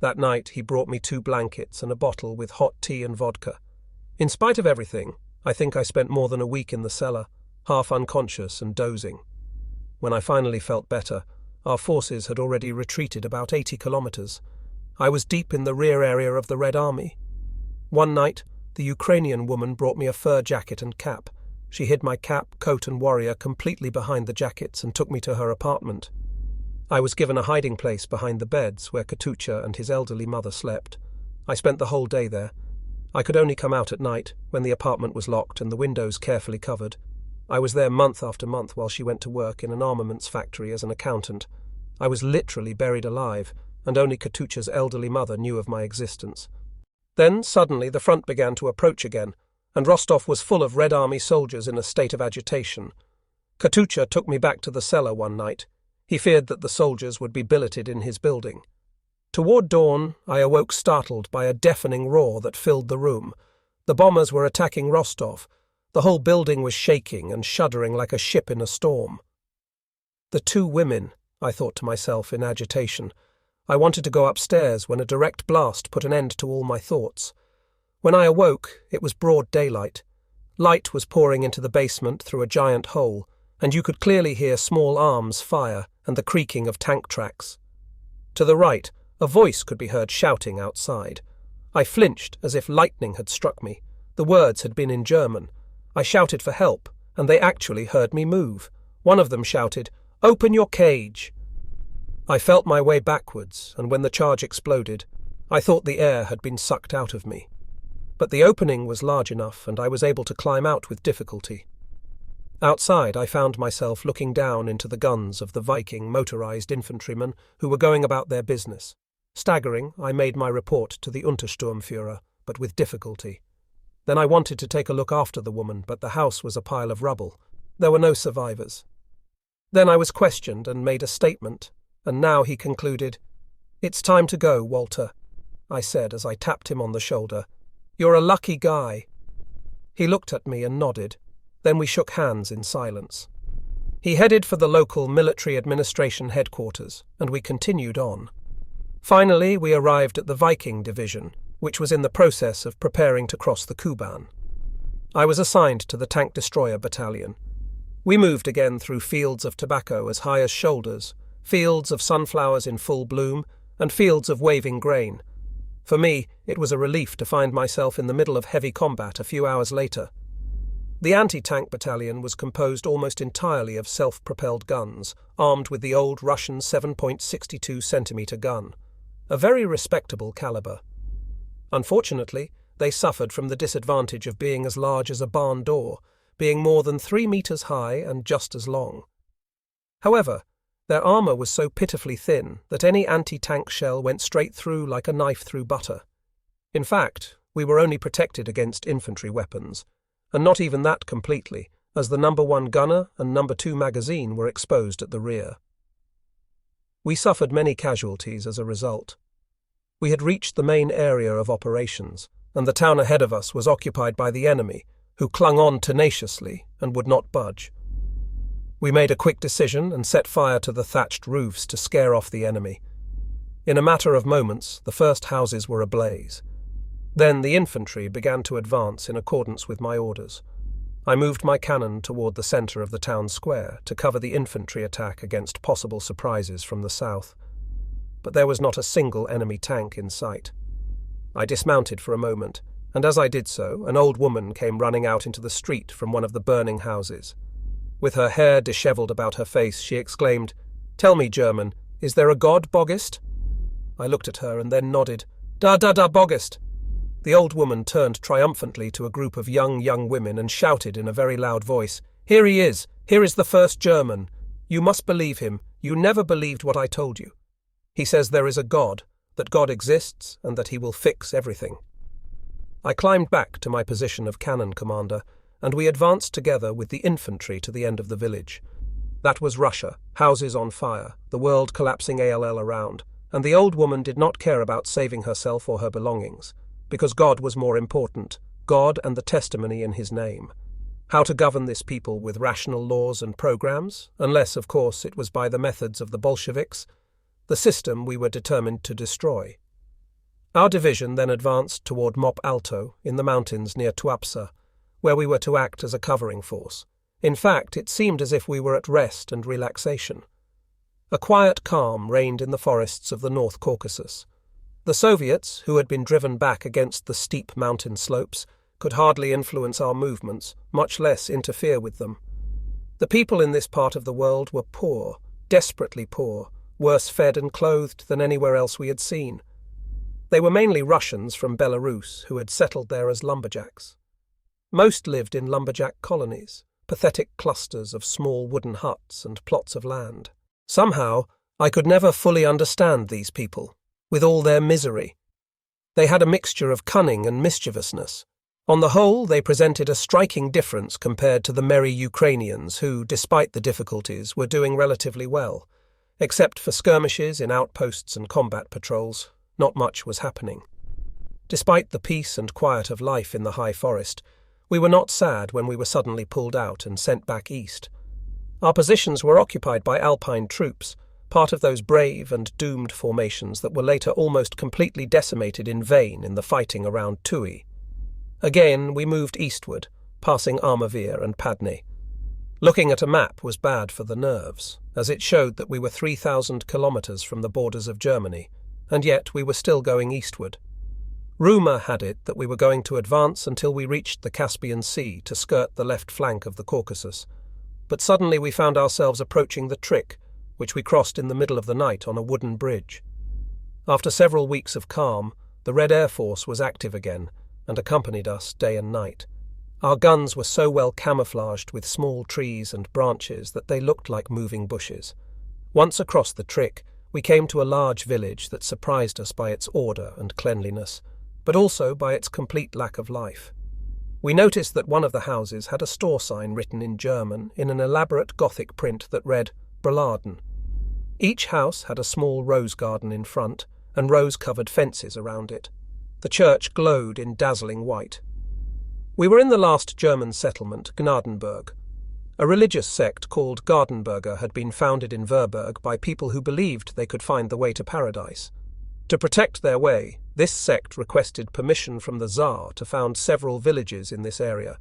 That night he brought me 2 blankets and a bottle with hot tea and vodka. In spite of everything, I think I spent more than a week in the cellar, half unconscious and dozing. When I finally felt better, our forces had already retreated about 80 kilometers. I was deep in the rear area of the Red Army. One night, the Ukrainian woman brought me a fur jacket and cap. She hid my cap, coat and warrior completely behind the jackets and took me to her apartment. I was given a hiding place behind the beds where Katusha and his elderly mother slept. I spent the whole day there. I could only come out at night, when the apartment was locked and the windows carefully covered. I was there month after month while she went to work in an armaments factory as an accountant. I was literally buried alive, and only Katusha's elderly mother knew of my existence. Then, suddenly, the front began to approach again, and Rostov was full of Red Army soldiers in a state of agitation. Katusha took me back to the cellar one night. He feared that the soldiers would be billeted in his building. Toward dawn, I awoke startled by a deafening roar that filled the room. The bombers were attacking Rostov. The whole building was shaking and shuddering like a ship in a storm. The two women, I thought to myself in agitation. I wanted to go upstairs when a direct blast put an end to all my thoughts. When I awoke, it was broad daylight. Light was pouring into the basement through a giant hole, and you could clearly hear small arms fire and the creaking of tank tracks. To the right, a voice could be heard shouting outside. I flinched as if lightning had struck me. The words had been in German. I shouted for help, and they actually heard me move. One of them shouted, "Open your cage!" I felt my way backwards, and when the charge exploded, I thought the air had been sucked out of me. But the opening was large enough, and I was able to climb out with difficulty. Outside, I found myself looking down into the guns of the Viking motorized infantrymen who were going about their business. Staggering, I made my report to the Untersturmführer, but with difficulty. Then I wanted to take a look after the woman, but the house was a pile of rubble. There were no survivors. Then I was questioned and made a statement, and now he concluded, "It's time to go, Walter," I said as I tapped him on the shoulder. "You're a lucky guy." He looked at me and nodded. Then we shook hands in silence. He headed for the local military administration headquarters, and we continued on. Finally, we arrived at the Viking division, which was in the process of preparing to cross the Kuban. I was assigned to the tank destroyer battalion. We moved again through fields of tobacco as high as shoulders, fields of sunflowers in full bloom, and fields of waving grain. For me, it was a relief to find myself in the middle of heavy combat a few hours later. The anti-tank battalion was composed almost entirely of self-propelled guns, armed with the old Russian 7.62-centimetre gun, a very respectable calibre. Unfortunately, they suffered from the disadvantage of being as large as a barn door, being more than 3 metres high and just as long. However, their armour was so pitifully thin that any anti-tank shell went straight through like a knife through butter. In fact, we were only protected against infantry weapons, and not even that completely, as the No. 1 gunner and No. 2 magazine were exposed at the rear. We suffered many casualties as a result. We had reached the main area of operations, and the town ahead of us was occupied by the enemy, who clung on tenaciously and would not budge. We made a quick decision and set fire to the thatched roofs to scare off the enemy. In a matter of moments, the first houses were ablaze. Then the infantry began to advance in accordance with my orders. I moved my cannon toward the centre of the town square to cover the infantry attack against possible surprises from the south. But there was not a single enemy tank in sight. I dismounted for a moment, and as I did so, an old woman came running out into the street from one of the burning houses. With her hair dishevelled about her face, she exclaimed, "Tell me, German, is there a god, Boggist?" I looked at her and then nodded. Da, Boggist." The old woman turned triumphantly to a group of young women and shouted in a very loud voice, "Here he is! Here is the first German! You must believe him. You never believed what I told you. He says there is a God, that God exists, and that he will fix everything." I climbed back to my position of cannon commander, and we advanced together with the infantry to the end of the village. That was Russia, houses on fire, the world collapsing all around, and the old woman did not care about saving herself or her belongings, because God was more important, God and the testimony in his name. How to govern this people with rational laws and programs, unless, of course, it was by the methods of the Bolsheviks, the system we were determined to destroy. Our division then advanced toward Mop Alto in the mountains near Tuapsa, where we were to act as a covering force. In fact, it seemed as if we were at rest and relaxation. A quiet calm reigned in the forests of the North Caucasus. The Soviets, who had been driven back against the steep mountain slopes, could hardly influence our movements, much less interfere with them. The people in this part of the world were poor, desperately poor, worse fed and clothed than anywhere else we had seen. They were mainly Russians from Belarus who had settled there as lumberjacks. Most lived in lumberjack colonies, pathetic clusters of small wooden huts and plots of land. Somehow, I could never fully understand these people, with all their misery. They had a mixture of cunning and mischievousness. On the whole, they presented a striking difference compared to the merry Ukrainians who, despite the difficulties, were doing relatively well. Except for skirmishes in outposts and combat patrols, not much was happening. Despite the peace and quiet of life in the high forest, we were not sad when we were suddenly pulled out and sent back east. Our positions were occupied by Alpine troops, part of those brave and doomed formations that were later almost completely decimated in vain in the fighting around Tui. Again, we moved eastward, passing Armavir and Padny. Looking at a map was bad for the nerves, as it showed that we were 3,000 kilometers from the borders of Germany, and yet we were still going eastward. Rumour had it that we were going to advance until we reached the Caspian Sea to skirt the left flank of the Caucasus, but suddenly we found ourselves approaching the Trik, which we crossed in the middle of the night on a wooden bridge. After several weeks of calm, the Red Air Force was active again and accompanied us day and night. Our guns were so well camouflaged with small trees and branches that they looked like moving bushes. Once across the Trik, we came to a large village that surprised us by its order and cleanliness, but also by its complete lack of life. We noticed that one of the houses had a store sign written in German in an elaborate Gothic print that read Braladen. Each house had a small rose garden in front and rose-covered fences around it. The church glowed in dazzling white. We were in the last German settlement, Gnadenburg. A religious sect called Gardenberger had been founded in Verberg by people who believed they could find the way to paradise. To protect their way, this sect requested permission from the Tsar to found several villages in this area,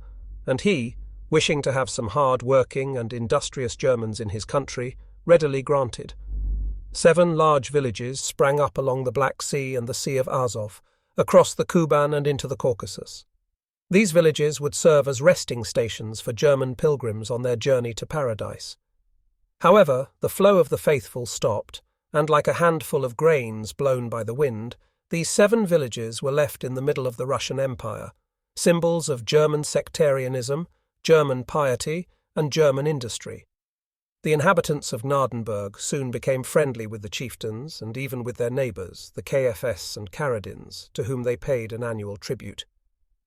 and he, wishing to have some hard-working and industrious Germans in his country, readily granted. 7 large villages sprang up along the Black Sea and the Sea of Azov, across the Kuban and into the Caucasus. These villages would serve as resting stations for German pilgrims on their journey to paradise. However, the flow of the faithful stopped, and like a handful of grains blown by the wind, these 7 villages were left in the middle of the Russian Empire, symbols of German sectarianism, German piety, and German industry. The inhabitants of Gnadenburg soon became friendly with the chieftains and even with their neighbours, the KFS and Karadins, to whom they paid an annual tribute.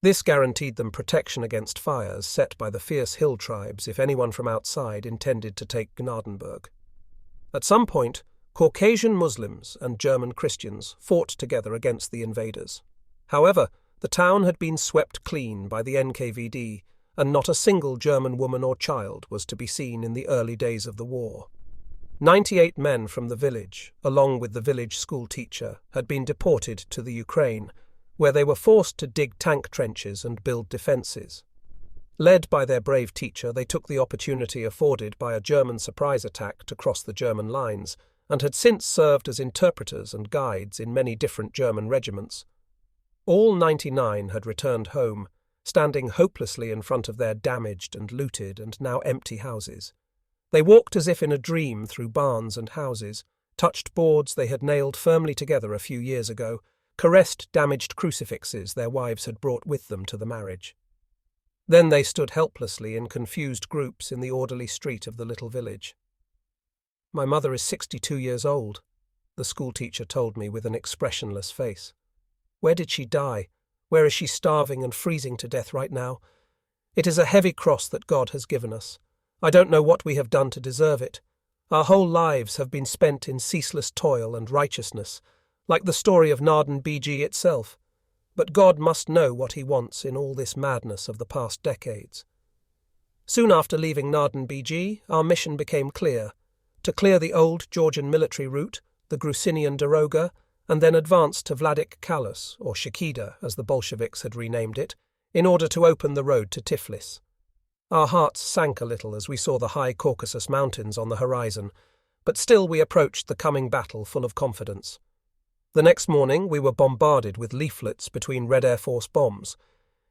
This guaranteed them protection against fires set by the fierce hill tribes if anyone from outside intended to take Gnadenburg. At some point, Caucasian Muslims and German Christians fought together against the invaders. However, the town had been swept clean by the NKVD, and not a single German woman or child was to be seen in the early days of the war. 98 men from the village, along with the village school teacher, had been deported to the Ukraine, where they were forced to dig tank trenches and build defences. Led by their brave teacher, they took the opportunity afforded by a German surprise attack to cross the German lines, and had since served as interpreters and guides in many different German regiments. All 99 had returned home, standing hopelessly in front of their damaged and looted and now empty houses. They walked as if in a dream through barns and houses, touched boards they had nailed firmly together a few years ago, caressed damaged crucifixes their wives had brought with them to the marriage. Then they stood helplessly in confused groups in the orderly street of the little village. "My mother is 62 years old," the schoolteacher told me with an expressionless face. "Where did she die? Where is she starving and freezing to death right now? It is a heavy cross that God has given us. I don't know what we have done to deserve it. Our whole lives have been spent in ceaseless toil and righteousness, like the story of Naden BG itself. But God must know what he wants in all this madness of the past decades." Soon after leaving Naden BG, our mission became clear: to clear the old Georgian military route, the Grusinian Daroga, and then advance to Vladik Kalus, or Shakida, as the Bolsheviks had renamed it, in order to open the road to Tiflis. Our hearts sank a little as we saw the high Caucasus mountains on the horizon, but still we approached the coming battle full of confidence. The next morning we were bombarded with leaflets between Red Air Force bombs.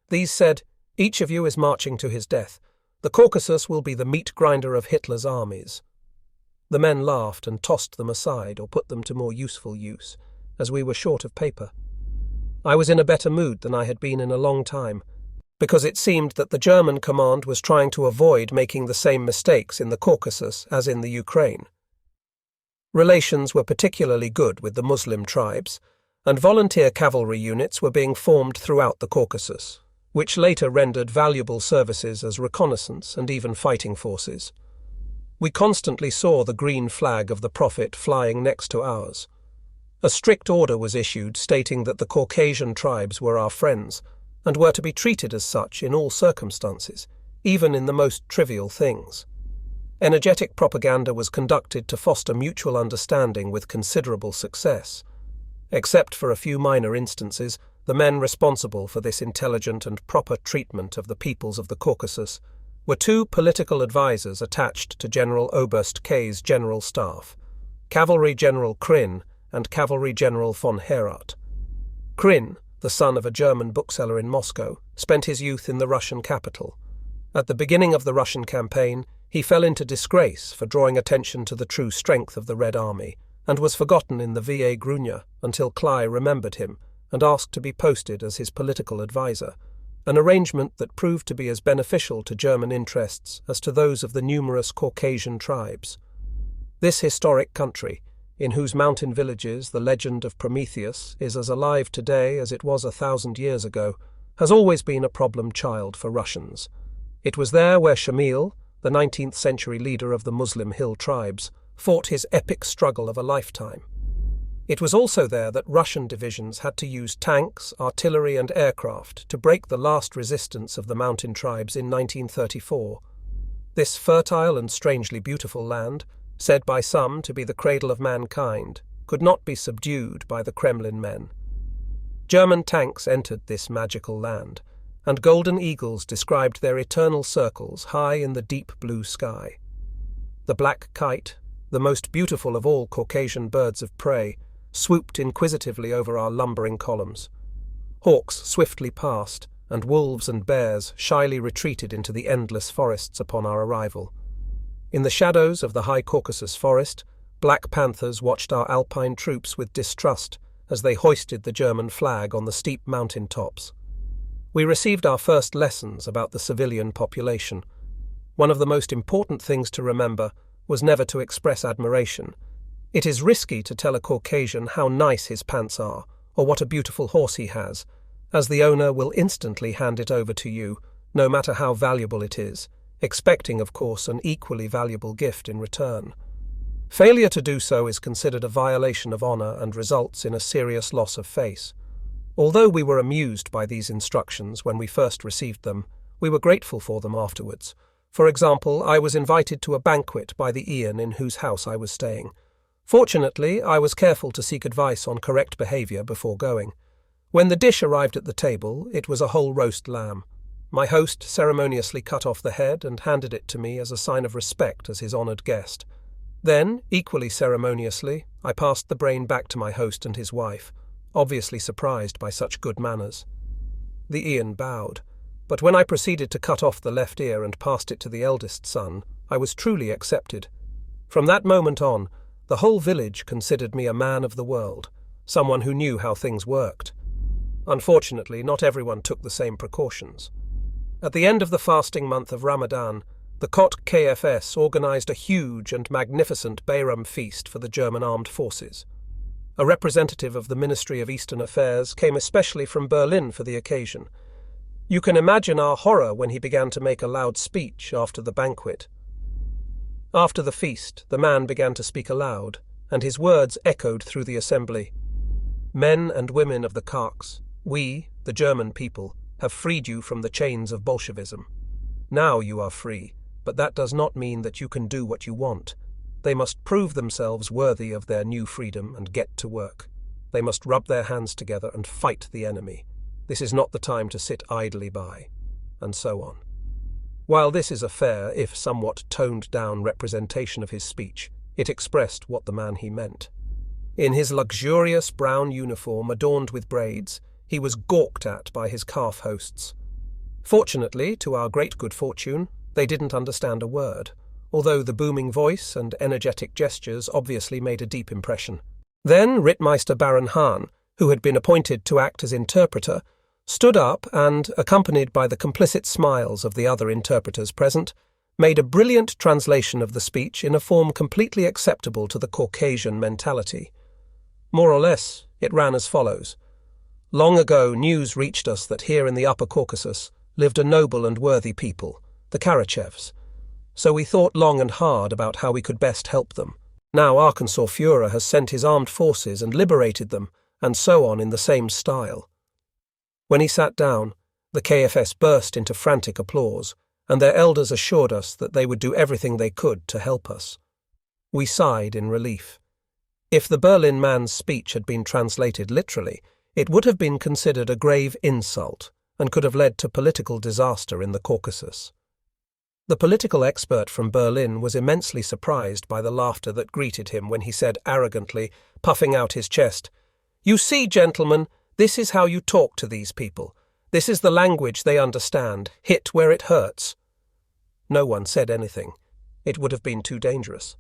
These said, "Each of you is marching to his death. The Caucasus will be the meat grinder of Hitler's armies." The men laughed and tossed them aside or put them to more useful use, as we were short of paper. I was in a better mood than I had been in a long time, because it seemed that the German command was trying to avoid making the same mistakes in the Caucasus as in the Ukraine. Relations were particularly good with the Muslim tribes, and volunteer cavalry units were being formed throughout the Caucasus, which later rendered valuable services as reconnaissance and even fighting forces. We constantly saw the green flag of the Prophet flying next to ours. A strict order was issued stating that the Caucasian tribes were our friends and were to be treated as such in all circumstances, even in the most trivial things. Energetic propaganda was conducted to foster mutual understanding with considerable success. Except for a few minor instances, the men responsible for this intelligent and proper treatment of the peoples of the Caucasus were two political advisers attached to General Oberst K's general staff, Cavalry General Krin and Cavalry General von Herat. Krin, the son of a German bookseller in Moscow, spent his youth in the Russian capital. At the beginning of the Russian campaign, he fell into disgrace for drawing attention to the true strength of the Red Army, and was forgotten in the VA Grunya until Klei remembered him and asked to be posted as his political adviser, an arrangement that proved to be as beneficial to German interests as to those of the numerous Caucasian tribes. This historic country, in whose mountain villages the legend of Prometheus is as alive today as it was 1,000 years ago, has always been a problem child for Russians. It was there where Shamil, the 19th century leader of the Muslim hill tribes, fought his epic struggle of a lifetime. It was also there that Russian divisions had to use tanks, artillery and aircraft to break the last resistance of the mountain tribes in 1934. This fertile and strangely beautiful land, said by some to be the cradle of mankind, could not be subdued by the Kremlin men. German tanks entered this magical land, and golden eagles described their eternal circles high in the deep blue sky. The black kite, the most beautiful of all Caucasian birds of prey, swooped inquisitively over our lumbering columns. Hawks swiftly passed, and wolves and bears shyly retreated into the endless forests upon our arrival. In the shadows of the high Caucasus forest, black panthers watched our alpine troops with distrust as they hoisted the German flag on the steep mountain tops. We received our first lessons about the civilian population. One of the most important things to remember was never to express admiration. It is risky to tell a Caucasian how nice his pants are, or what a beautiful horse he has, as the owner will instantly hand it over to you, no matter how valuable it is, expecting, of course, an equally valuable gift in return. Failure to do so is considered a violation of honor and results in a serious loss of face. Although we were amused by these instructions when we first received them, we were grateful for them afterwards. For example, I was invited to a banquet by the Ian in whose house I was staying. Fortunately, I was careful to seek advice on correct behavior before going. When the dish arrived at the table, it was a whole roast lamb. My host ceremoniously cut off the head and handed it to me as a sign of respect as his honored guest. Then, equally ceremoniously, I passed the brain back to my host and his wife, obviously surprised by such good manners. The Ian bowed, but when I proceeded to cut off the left ear and passed it to the eldest son, I was truly accepted. From that moment on, the whole village considered me a man of the world, someone who knew how things worked. Unfortunately, not everyone took the same precautions. At the end of the fasting month of Ramadan, the Kot KFS organized a huge and magnificent Bayram feast for the German armed forces. A representative of the Ministry of Eastern Affairs came especially from Berlin for the occasion. You can imagine our horror when he began to make a loud speech after the banquet. After the feast, the man began to speak aloud, and his words echoed through the assembly. Men and women of the Karks, we, the German people, have freed you from the chains of Bolshevism. Now you are free, but that does not mean that you can do what you want. They must prove themselves worthy of their new freedom and get to work. They must rub their hands together and fight the enemy. This is not the time to sit idly by, and so on. While this is a fair, if somewhat toned-down representation of his speech, it expressed what the man he meant. In his luxurious brown uniform adorned with braids, he was gawked at by his calf hosts. Fortunately, to our great good fortune, they didn't understand a word, although the booming voice and energetic gestures obviously made a deep impression. Then Rittmeister Baron Hahn, who had been appointed to act as interpreter, stood up and, accompanied by the complicit smiles of the other interpreters present, made a brilliant translation of the speech in a form completely acceptable to the Caucasian mentality. More or less, it ran as follows. Long ago, news reached us that here in the Upper Caucasus lived a noble and worthy people, the Karachevs. so we thought long and hard about how we could best help them. Now Arkansas Führer has sent his armed forces and liberated them, and so on in the same style. When he sat down, the KFS burst into frantic applause, and their elders assured us that they would do everything they could to help us. We sighed in relief. If the Berlin man's speech had been translated literally, it would have been considered a grave insult and could have led to political disaster in the Caucasus. The political expert from Berlin was immensely surprised by the laughter that greeted him when he said arrogantly, puffing out his chest, "You see, gentlemen, this is how you talk to these people. This is the language they understand. Hit where it hurts." No one said anything. It would have been too dangerous.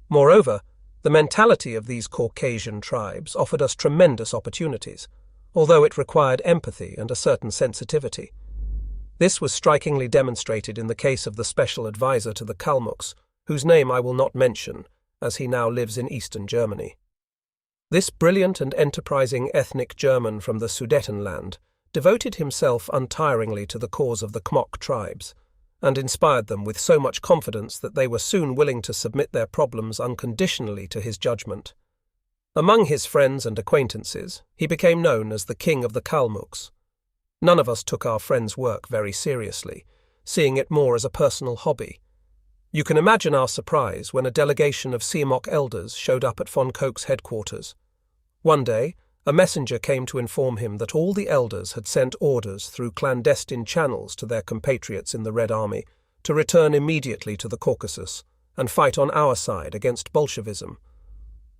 Moreover, the mentality of these Caucasian tribes offered us tremendous opportunities, although it required empathy and a certain sensitivity. This was strikingly demonstrated in the case of the special advisor to the Kalmucks, whose name I will not mention, as he now lives in eastern Germany. This brilliant and enterprising ethnic German from the Sudetenland devoted himself untiringly to the cause of the Khmok tribes, and inspired them with so much confidence that they were soon willing to submit their problems unconditionally to his judgment. Among his friends and acquaintances, he became known as the King of the Kalmucks. None of us took our friend's work very seriously, seeing it more as a personal hobby. You can imagine our surprise when a delegation of Siamok elders showed up at von Koch's headquarters. One day, a messenger came to inform him that all the elders had sent orders through clandestine channels to their compatriots in the Red Army to return immediately to the Caucasus and fight on our side against Bolshevism.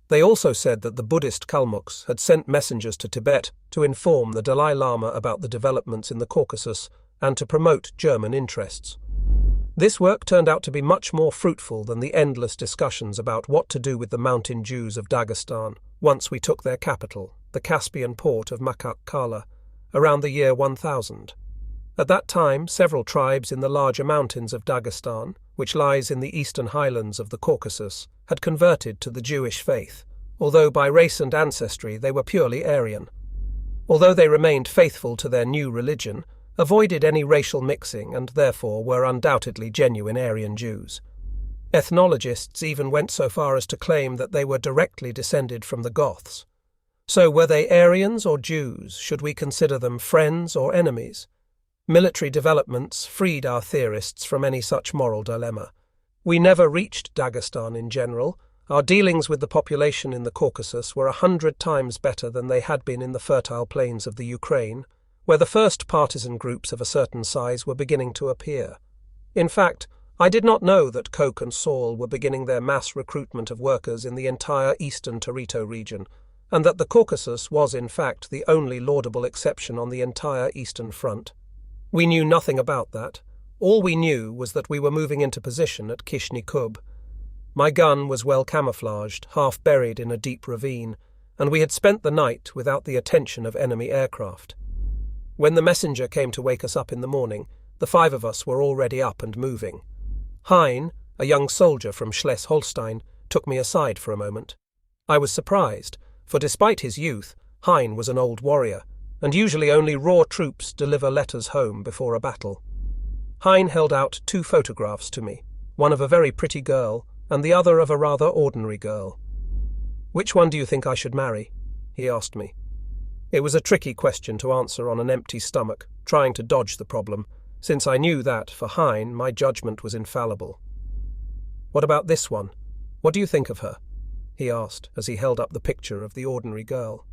They also said that the Buddhist Kalmucks had sent messengers to Tibet to inform the Dalai Lama about the developments in the Caucasus and to promote German interests. This work turned out to be much more fruitful than the endless discussions about what to do with the mountain Jews of Dagestan once we took their capital, the Caspian port of Makhakkala, around the year 1000. At that time, several tribes in the larger mountains of Dagestan, which lies in the eastern highlands of the Caucasus, had converted to the Jewish faith, although by race and ancestry they were purely Aryan. Although they remained faithful to their new religion, avoided any racial mixing and therefore were undoubtedly genuine Aryan Jews. Ethnologists even went so far as to claim that they were directly descended from the Goths. So were they Aryans or Jews? Should we consider them friends or enemies? Military developments freed our theorists from any such moral dilemma. We never reached Dagestan in general. Our dealings with the population in the Caucasus were 100 times better than they had been in the fertile plains of the Ukraine, where the first partisan groups of a certain size were beginning to appear. In fact, I did not know that Koch and Saul were beginning their mass recruitment of workers in the entire eastern Terito region, and that the Caucasus was in fact the only laudable exception on the entire eastern front. We knew nothing about that. All we knew was that we were moving into position at Kishny Kub. My gun was well camouflaged, half buried in a deep ravine, and we had spent the night without the attention of enemy aircraft. When the messenger came to wake us up in the morning, the 5 of us were already up and moving. Hein, a young soldier from Schleswig-Holstein, took me aside for a moment. I was surprised, for despite his youth, Hein was an old warrior, and usually only raw troops deliver letters home before a battle. Hein held out 2 photographs to me, one of a very pretty girl and the other of a rather ordinary girl. "Which one do you think I should marry?" he asked me. It was a tricky question to answer on an empty stomach, trying to dodge the problem, since I knew that, for Hein, my judgment was infallible. "What about this one? What do you think of her?" he asked as he held up the picture of the ordinary girl.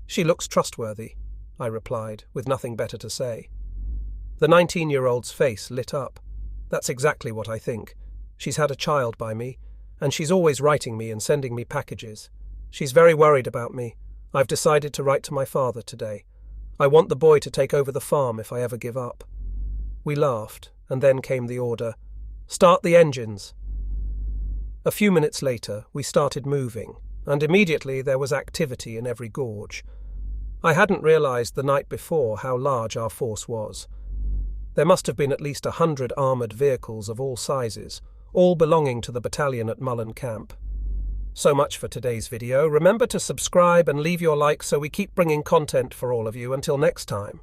"She looks trustworthy," I replied, with nothing better to say. The 19-year-old's face lit up. "That's exactly what I think. She's had a child by me, and she's always writing me and sending me packages. She's very worried about me. I've decided to write to my father today. I want the boy to take over the farm if I ever give up." We laughed, and then came the order, "Start the engines." A few minutes later, we started moving, and immediately there was activity in every gorge. I hadn't realized the night before how large our force was. There must have been at least 100 armoured vehicles of all sizes, all belonging to the battalion at Mullen Camp. So much for today's video. Remember to subscribe and leave your like so we keep bringing content for all of you. Until next time.